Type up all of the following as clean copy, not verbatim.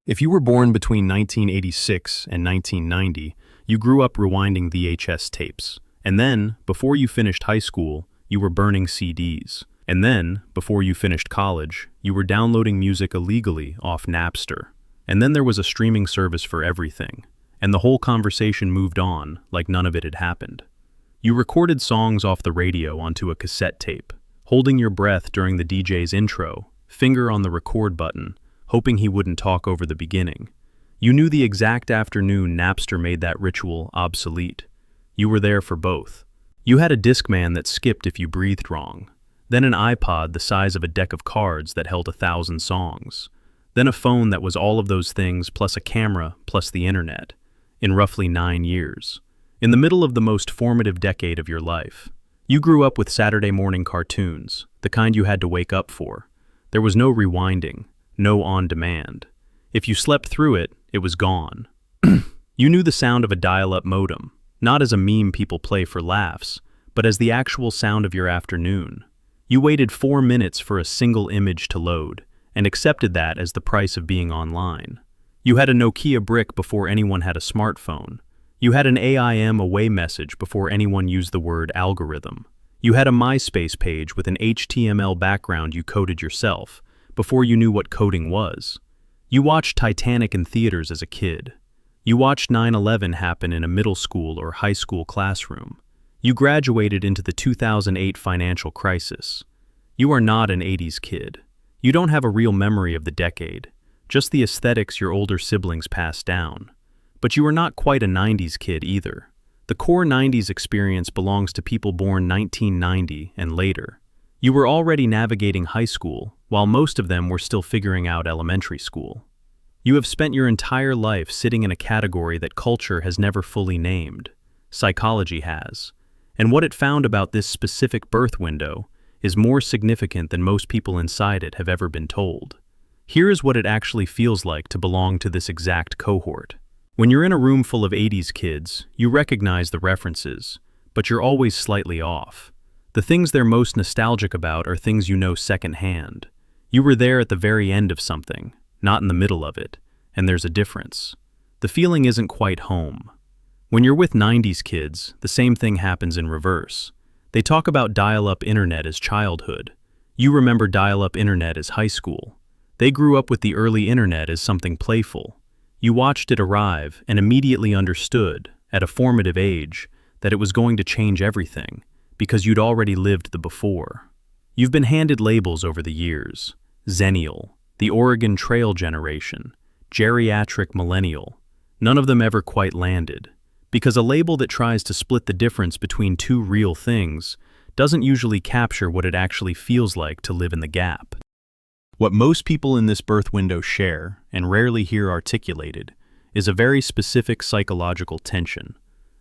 If you were born between 1986 and 1990, you grew up rewinding VHS tapes. And then, before you finished high school, you were burning CDs. And then, before you finished college, you were downloading music illegally off Napster. And then there was a streaming service for everything. And the whole conversation moved on like none of it had happened. You recorded songs off the radio onto a cassette tape, holding your breath during the DJ's intro, finger on the record button, hoping he wouldn't talk over the beginning. You knew the exact afternoon Napster made that ritual obsolete. You were there for both. You had a Discman that skipped if you breathed wrong, then an iPod the size of a deck of cards that held 1,000 songs, then a phone that was all of those things plus a camera plus the internet, in roughly 9 years. In the middle of the most formative decade of your life. You grew up with Saturday morning cartoons, the kind you had to wake up for. There was no rewinding. No on-demand. If you slept through it, it was gone. You knew the sound of a dial-up modem, not as a meme people play for laughs, but as the actual sound of your afternoon. You waited 4 minutes for a single image to load, and accepted that as the price of being online. You had a Nokia brick before anyone had a smartphone. You had an AIM away message before anyone used the word algorithm. You had a MySpace page with an HTML background you coded yourself, before you knew what coding was. You watched Titanic in theaters as a kid. You watched 9/11 happen in a middle school or high school classroom. You graduated into the 2008 financial crisis. You are not an 80s kid. You don't have a real memory of the decade, just the aesthetics your older siblings passed down. But you are not quite a 90s kid either. The core 90s experience belongs to people born 1990 and later. You were already navigating high school, while most of them were still figuring out elementary school. You have spent your entire life sitting in a category that culture has never fully named. Psychology has. And what it found about this specific birth window is more significant than most people inside it have ever been told. Here is what it actually feels like to belong to this exact cohort. When you're in a room full of 80s kids, you recognize the references, but you're always slightly off. The things they're most nostalgic about are things you know secondhand. You were there at the very end of something, not in the middle of it, and there's a difference. The feeling isn't quite home. When you're with 90s kids, the same thing happens in reverse. They talk about dial-up internet as childhood. You remember dial-up internet as high school. They grew up with the early internet as something playful. You watched it arrive and immediately understood, at a formative age, that it was going to change everything, because you'd already lived the before. You've been handed labels over the years. Zennial, the Oregon Trail generation, geriatric millennial. None of them ever quite landed, because a label that tries to split the difference between two real things doesn't usually capture what it actually feels like to live in the gap. What most people in this birth window share, and rarely hear articulated, is a very specific psychological tension.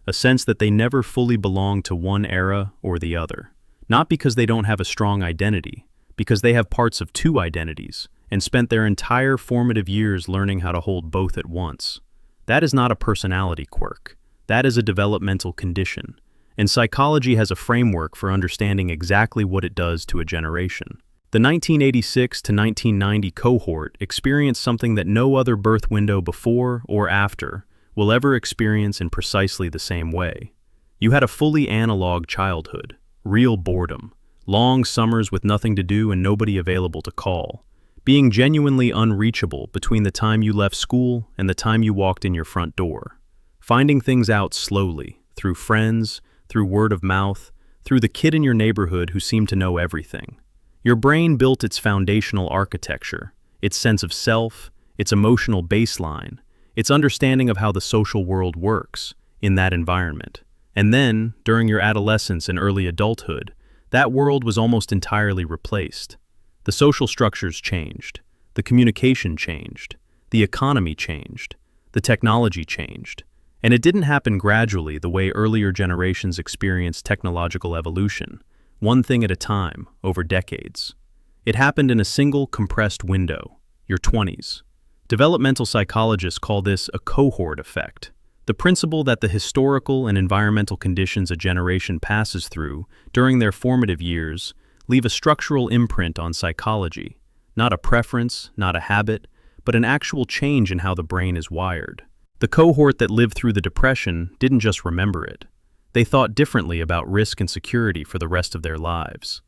A sense that they never fully belong to one era or the other. Not because they don't have a strong identity, because they have parts of two identities and spent their entire formative years learning how to hold both at once. That is not a personality quirk. That is a developmental condition. And psychology has a framework for understanding exactly what it does to a generation. The 1986 to 1990 cohort experienced something that no other birth window before or after will ever experience in precisely the same way. You had a fully analog childhood, real boredom, long summers with nothing to do and nobody available to call, being genuinely unreachable between the time you left school and the time you walked in your front door, finding things out slowly, through friends, through word of mouth, through the kid in your neighborhood who seemed to know everything. Your brain built its foundational architecture, its sense of self, its emotional baseline, its understanding of how the social world works in that environment. And then, during your adolescence and early adulthood, that world was almost entirely replaced. The social structures changed, the communication changed, the economy changed, the technology changed. And it didn't happen gradually the way earlier generations experienced technological evolution, one thing at a time, over decades. It happened in a single compressed window, your 20s. Developmental psychologists call this a cohort effect, the principle that the historical and environmental conditions a generation passes through during their formative years leave a structural imprint on psychology, not a preference, not a habit, but an actual change in how the brain is wired. The cohort that lived through the Depression didn't just remember it. They thought differently about risk and security for the rest of their lives.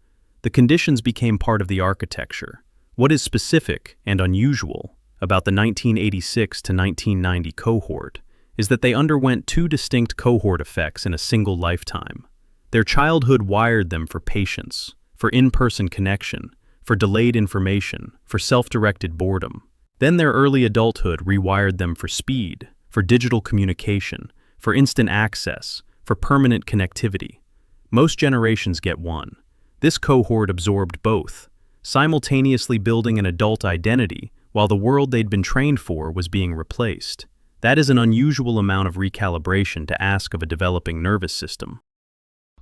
The conditions became part of the architecture. What is specific and unusual about the 1986 to 1990 cohort is that they underwent two distinct cohort effects in a single lifetime. Their childhood wired them for patience, for in-person connection, for delayed information, for self-directed boredom. Then their early adulthood rewired them for speed, for digital communication, for instant access, for permanent connectivity. Most generations get one. This cohort absorbed both, simultaneously building an adult identity while the world they'd been trained for was being replaced. That is an unusual amount of recalibration to ask of a developing nervous system.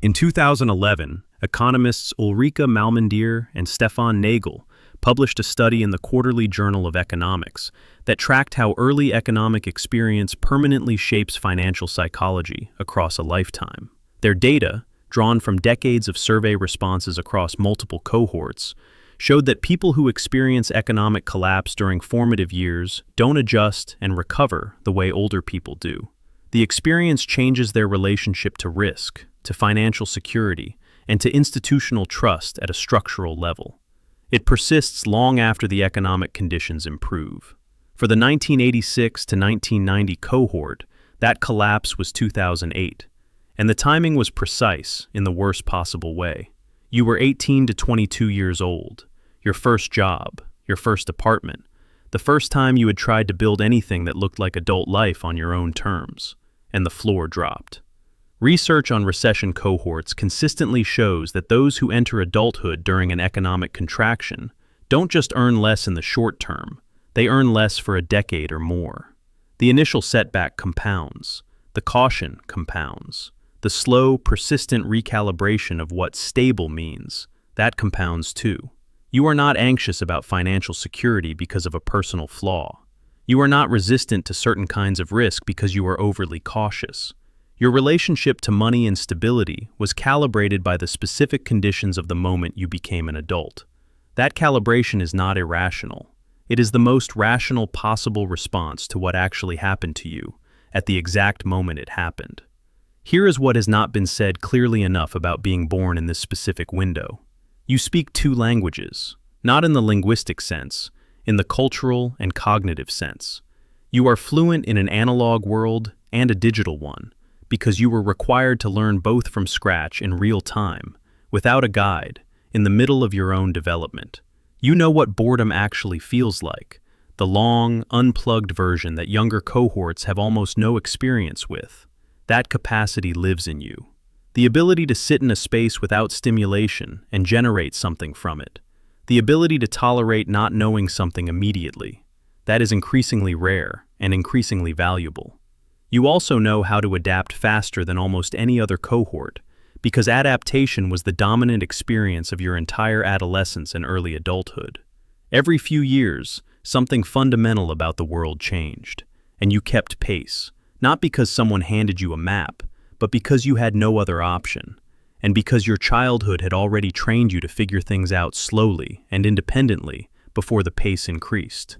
In 2011, economists Ulrike Malmendier and Stefan Nagel published a study in the Quarterly Journal of Economics that tracked how early economic experience permanently shapes financial psychology across a lifetime. Their data, drawn from decades of survey responses across multiple cohorts, showed that people who experience economic collapse during formative years don't adjust and recover the way older people do. The experience changes their relationship to risk, to financial security, and to institutional trust at a structural level. It persists long after the economic conditions improve. For the 1986 to 1990 cohort, that collapse was 2008, and the timing was precise in the worst possible way. You were 18 to 22 years old, your first job, your first apartment, the first time you had tried to build anything that looked like adult life on your own terms, and the floor dropped. Research on recession cohorts consistently shows that those who enter adulthood during an economic contraction don't just earn less in the short term, they earn less for a decade or more. The initial setback compounds, the caution compounds, the slow, persistent recalibration of what stable means, that compounds too. You are not anxious about financial security because of a personal flaw. You are not resistant to certain kinds of risk because you are overly cautious. Your relationship to money and stability was calibrated by the specific conditions of the moment you became an adult. That calibration is not irrational. It is the most rational possible response to what actually happened to you at the exact moment it happened. Here is what has not been said clearly enough about being born in this specific window. You speak two languages, not in the linguistic sense, in the cultural and cognitive sense. You are fluent in an analog world and a digital one, because you were required to learn both from scratch in real time, without a guide, in the middle of your own development. You know what boredom actually feels like, the long, unplugged version that younger cohorts have almost no experience with. That capacity lives in you. The ability to sit in a space without stimulation and generate something from it. The ability to tolerate not knowing something immediately. That is increasingly rare and increasingly valuable. You also know how to adapt faster than almost any other cohort, because adaptation was the dominant experience of your entire adolescence and early adulthood. Every few years, something fundamental about the world changed, and you kept pace, not because someone handed you a map, but because you had no other option, and because your childhood had already trained you to figure things out slowly and independently before the pace increased.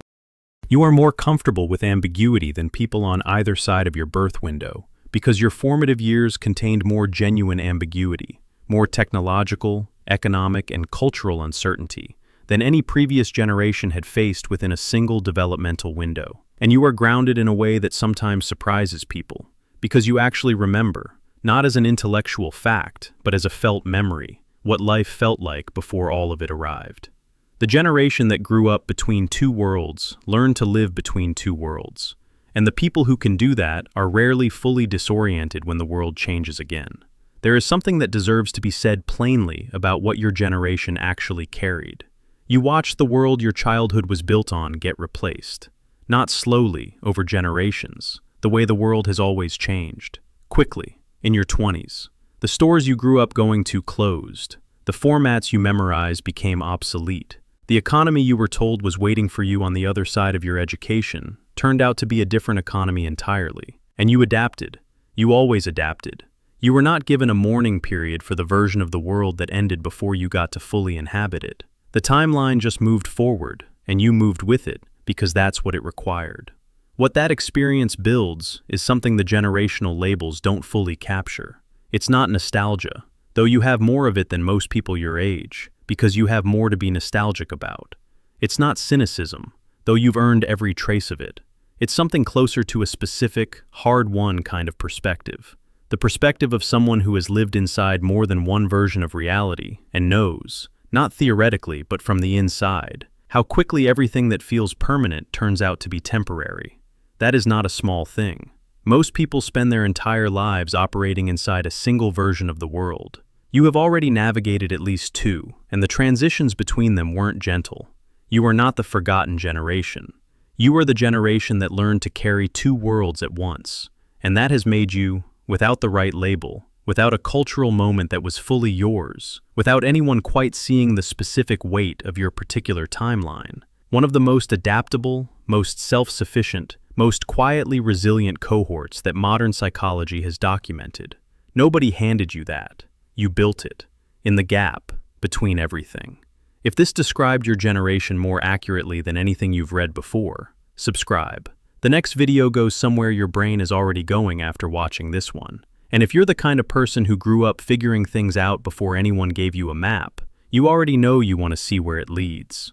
You are more comfortable with ambiguity than people on either side of your birth window, because your formative years contained more genuine ambiguity, more technological, economic, and cultural uncertainty than any previous generation had faced within a single developmental window. And you are grounded in a way that sometimes surprises people, because you actually remember, not as an intellectual fact, but as a felt memory, what life felt like before all of it arrived. The generation that grew up between two worlds learned to live between two worlds, and the people who can do that are rarely fully disoriented when the world changes again. There is something that deserves to be said plainly about what your generation actually carried. You watched the world your childhood was built on get replaced, not slowly over generations, the way the world has always changed, quickly, in your 20s. The stores you grew up going to closed, the formats you memorized became obsolete. The economy you were told was waiting for you on the other side of your education turned out to be a different economy entirely. And you adapted. You always adapted. You were not given a mourning period for the version of the world that ended before you got to fully inhabit it. The timeline just moved forward, and you moved with it, because that's what it required. What that experience builds is something the generational labels don't fully capture. It's not nostalgia, though you have more of it than most people your age, because you have more to be nostalgic about. It's not cynicism, though you've earned every trace of it. It's something closer to a specific, hard-won kind of perspective. The perspective of someone who has lived inside more than one version of reality and knows, not theoretically but from the inside, how quickly everything that feels permanent turns out to be temporary. That is not a small thing. Most people spend their entire lives operating inside a single version of the world. You have already navigated at least two, and the transitions between them weren't gentle. You are not the forgotten generation. You are the generation that learned to carry two worlds at once, and that has made you, without the right label, without a cultural moment that was fully yours, without anyone quite seeing the specific weight of your particular timeline, one of the most adaptable, most self-sufficient, most quietly resilient cohorts that modern psychology has documented. Nobody handed you that. You built it, in the gap between everything. If this described your generation more accurately than anything you've read before, subscribe. The next video goes somewhere your brain is already going after watching this one. And if you're the kind of person who grew up figuring things out before anyone gave you a map, you already know you want to see where it leads.